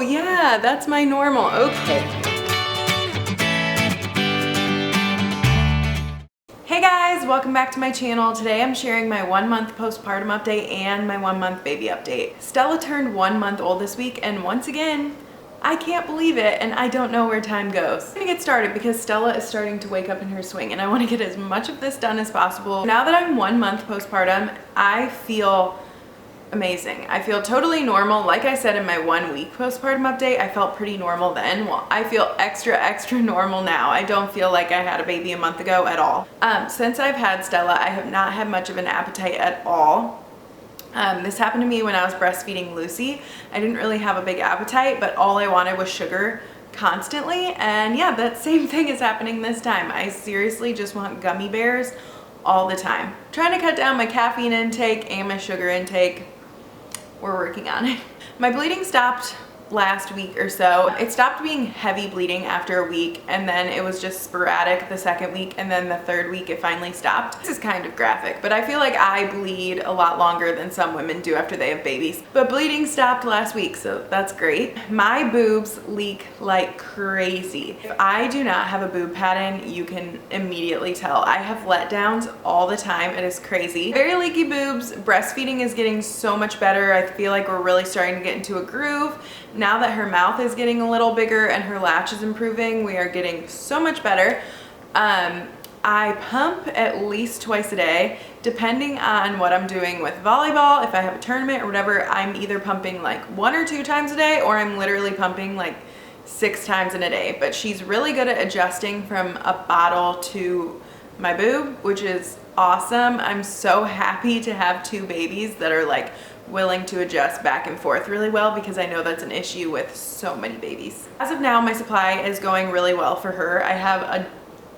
yeah, that's my normal. Okay. Hey guys, welcome back to my channel. Today I'm sharing my 1 month postpartum update and my 1 month baby update. Stella turned 1 month old this week, and once again, I can't believe it, and I don't know where time goes. I'm gonna get started because Stella is starting to wake up in her swing, and I wanna get as much of this done as possible. Now that I'm 1 month postpartum, I feel amazing. I feel totally normal. Like I said in my 1 week postpartum update, I felt pretty normal then. Well, I feel extra normal now. I don't feel like I had a baby a month ago at all. Since I've had Stella, I have not had much of an appetite at all. This happened to me when I was breastfeeding Lucy. I didn't really have a big appetite, but all I wanted was sugar constantly. And yeah, that same thing is happening this time. I seriously just want gummy bears all the time. Trying to cut down my caffeine intake and my sugar intake. We're working on it. My bleeding stopped last week or so. It stopped being heavy bleeding after a week, and then it was just sporadic the second week, and then the third week it finally stopped. This is kind of graphic, but I feel like I bleed a lot longer than some women do after they have babies. But bleeding stopped last week, so that's great. My boobs leak like crazy. If I do not have a boob pattern, you can immediately tell. I have letdowns all the time. It is crazy. Very leaky boobs. Breastfeeding is getting so much better. I feel like we're really starting to get into a groove. Now that her mouth is getting a little bigger and her latch is improving, we are getting so much better. I pump at least twice a day, depending on what I'm doing with volleyball. If I have a tournament or whatever, I'm either pumping like 1 or 2 times a day, or I'm literally pumping like 6 times in a day. But she's really good at adjusting from a bottle to my boob, which is awesome. I'm so happy to have 2 babies that are like willing to adjust back and forth really well, because I know that's an issue with so many babies. As of now, my supply is going really well for her. I have a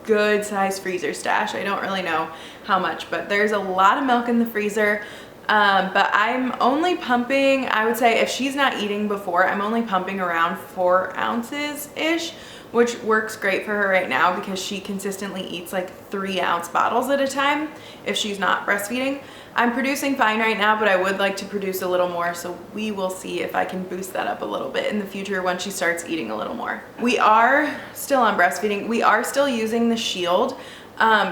good size freezer stash. I don't really know how much, but there's a lot of milk in the freezer. But I'm only pumping, I would say if she's not eating before, I'm only pumping around 4 ounces-ish, which works great for her right now because she consistently eats like 3-ounce bottles at a time if she's not breastfeeding. I'm producing fine right now, but I would like to produce a little more, so we will see if I can boost that up a little bit in the future when she starts eating a little more. We are still on breastfeeding. We are still using the Shield,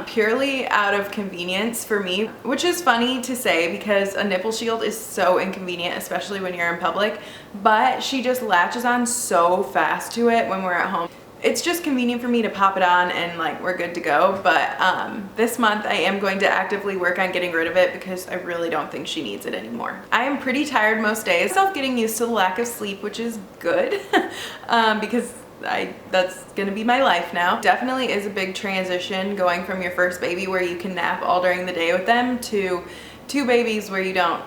purely out of convenience for me, which is funny to say because a nipple shield is so inconvenient, especially when you're in public, but she just latches on so fast to it when we're at home. It's just convenient for me to pop it on and like we're good to go. But this month I am going to actively work on getting rid of it because I really don't think she needs it anymore. I am pretty tired most days. I'm getting used to the lack of sleep, which is good because that's gonna be my life now. Definitely is a big transition going from your first baby where you can nap all during the day with them to 2 babies where you don't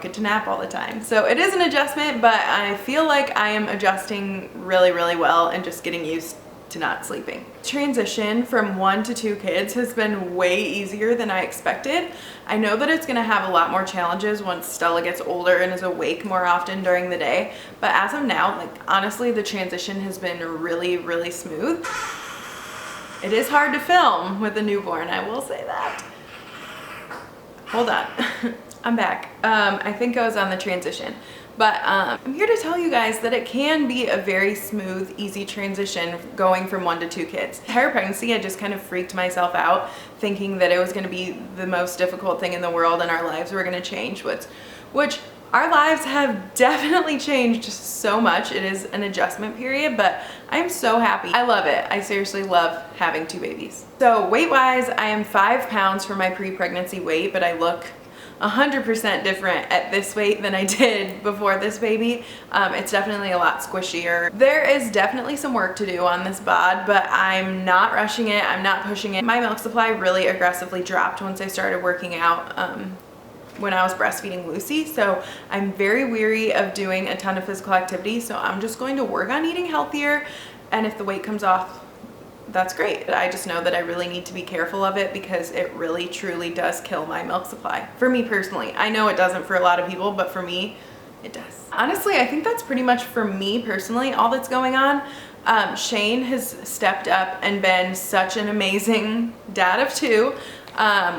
get to nap all the time. So it is an adjustment, but I feel like I am adjusting really well and just getting used to not sleeping. Transition from 1 to 2 kids has been way easier than I expected. I know that it's gonna have a lot more challenges once Stella gets older and is awake more often during the day, but as of now, like honestly, the transition has been really smooth. It is hard to film with a newborn, I will say that. Hold on. I'm back. I think I was on the transition, but I'm here to tell you guys that it can be a very smooth, easy transition going from 1 to 2 kids. Entire pregnancy, I just kind of freaked myself out thinking that it was going to be the most difficult thing in the world and our lives were going to change, which our lives have definitely changed so much. It is an adjustment period, but I'm so happy. I love it. I seriously love having 2 babies. So weight-wise, I am 5 pounds for my pre-pregnancy weight, but I look 100% different at this weight than I did before this baby. It's definitely a lot squishier. There is definitely some work to do on this bod, but I'm not rushing it. I'm not pushing it. My milk supply really aggressively dropped once I started working out when I was breastfeeding Lucy. So I'm very weary of doing a ton of physical activity. So I'm just going to work on eating healthier. And if the weight comes off, that's great. I just know that I really need to be careful of it because it really truly does kill my milk supply. For me personally, I know it doesn't for a lot of people, but for me, it does. Honestly, I think that's pretty much for me personally, all that's going on. Shane has stepped up and been such an amazing dad of 2.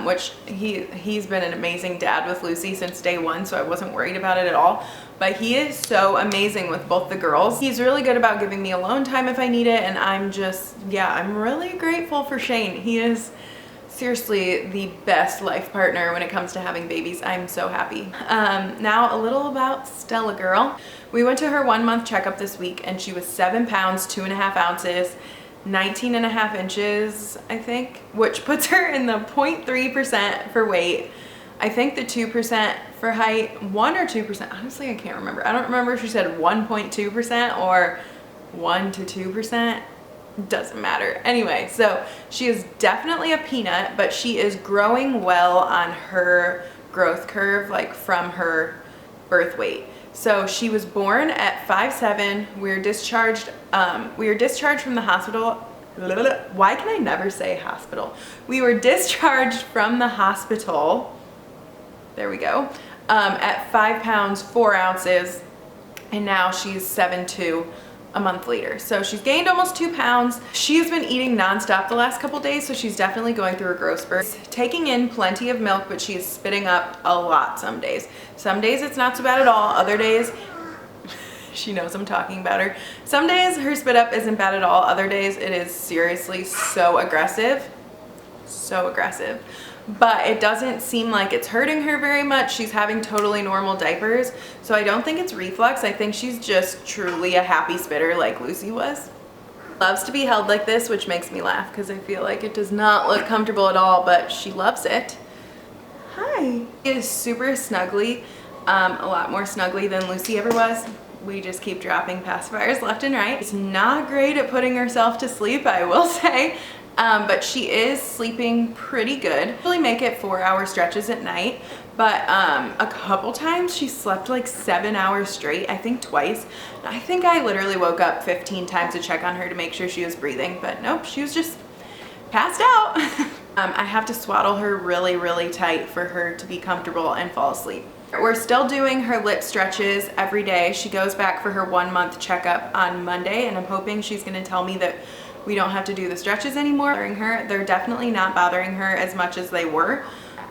which he's been an amazing dad with Lucy since day one, so I wasn't worried about it at all. But he is so amazing with both the girls. He's really good about giving me alone time if I need it, and I'm just, yeah, I'm really grateful for Shane. He is seriously the best life partner when it comes to having babies. I'm so happy. Now a little about Stella girl. We went to her 1 month checkup this week, and she was 7 pounds, 2.5 ounces, 19.5 inches, I think, which puts her in the 0.3% for weight. I think the 2% for height, 1 or 2%, honestly I can't remember. I don't remember if she said 1.2% or 1 to 2%. Doesn't matter. Anyway, so she is definitely a peanut, but she is growing well on her growth curve, like from her birth weight. So she was born at 5'7". We were discharged from the hospital. Why can I never say hospital? We were discharged from the hospital. There we go. At 5 pounds, 4 ounces. And now she's 7'2" a month later. So she's gained almost 2 pounds. She's been eating nonstop the last couple days, so she's definitely going through a growth spurt. Taking in plenty of milk, but she is spitting up a lot some days. Some days it's not so bad at all. Other days, she knows I'm talking about her. Some days her spit up isn't bad at all. Other days it is seriously so aggressive. So aggressive. But it doesn't seem like it's hurting her very much. She's having totally normal diapers, so I don't think it's reflux. I think she's just truly a happy spitter like Lucy was. Loves to be held like this, which makes me laugh because I feel like it does not look comfortable at all, but she loves it. Hi. It is super snuggly, a lot more snuggly than Lucy ever was. We just keep dropping pacifiers left and right. She's not great at putting herself to sleep, I will say. But she is sleeping pretty good. Really make it 4-hour stretches at night, but a couple times she slept like 7 hours straight, I think twice. I think I literally woke up 15 times to check on her to make sure she was breathing, but nope, she was just passed out. I have to swaddle her really, really tight for her to be comfortable and fall asleep. We're still doing her lip stretches every day. She goes back for her 1 month checkup on Monday, and I'm hoping she's gonna tell me that we don't have to do the stretches anymore. They're definitely not bothering her as much as they were,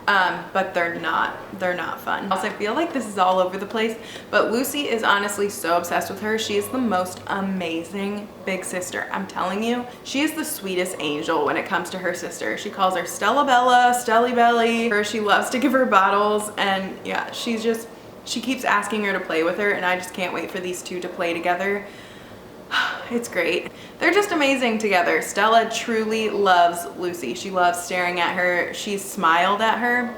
but they're not fun. Also, I feel like this is all over the place, but Lucy is honestly so obsessed with her. She is the most amazing big sister. I'm telling you, she is the sweetest angel when it comes to her sister. She calls her Stella Bella, Stelly Belly. She loves to give her bottles, and yeah, she keeps asking her to play with her, and I just can't wait for these two to play together. It's great. They're just amazing together. Stella truly loves Lucy. She loves staring at her. She's smiled at her.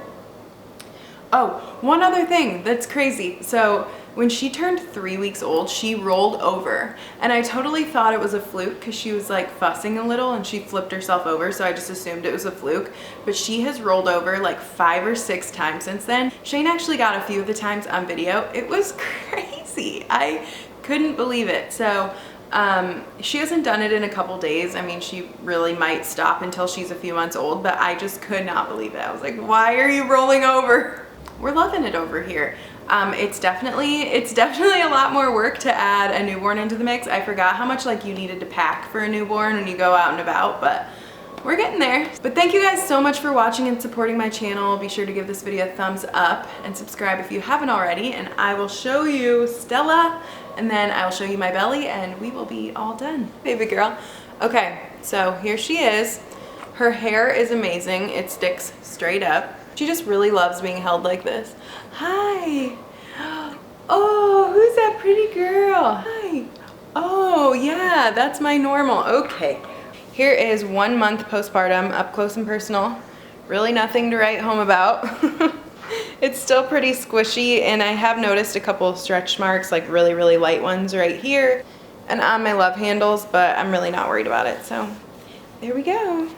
Oh, one other thing that's crazy. So when she turned 3 weeks old, she rolled over, and I totally thought it was a fluke because she was like fussing a little and she flipped herself over, so I just assumed it was a fluke. But she has rolled over like 5 or 6 times since then. Shane actually got a few of the times on video. It was crazy. I couldn't believe it. So she hasn't done it in a couple days. I mean, she really might stop until she's a few months old, but I just could not believe it. I was like, why are you rolling over? We're loving it over here. It's definitely a lot more work to add a newborn into the mix. I forgot how much like you needed to pack for a newborn when you go out and about, but we're getting there. But thank you guys so much for watching and supporting my channel. Be sure to give this video a thumbs up and subscribe if you haven't already, and I will show you Stella, and then I'll show you my belly, and we will be all done. Baby girl. Okay, so here she is. Her hair is amazing. It sticks straight up. She just really loves being held like this. Hi. Oh, who's that pretty girl? Hi. Oh, yeah, that's my normal. Okay. Here is 1 month postpartum, up close and personal. Really nothing to write home about. It's still pretty squishy, and I have noticed a couple of stretch marks, like really, really light ones right here and on my love handles, but I'm really not worried about it. So there we go.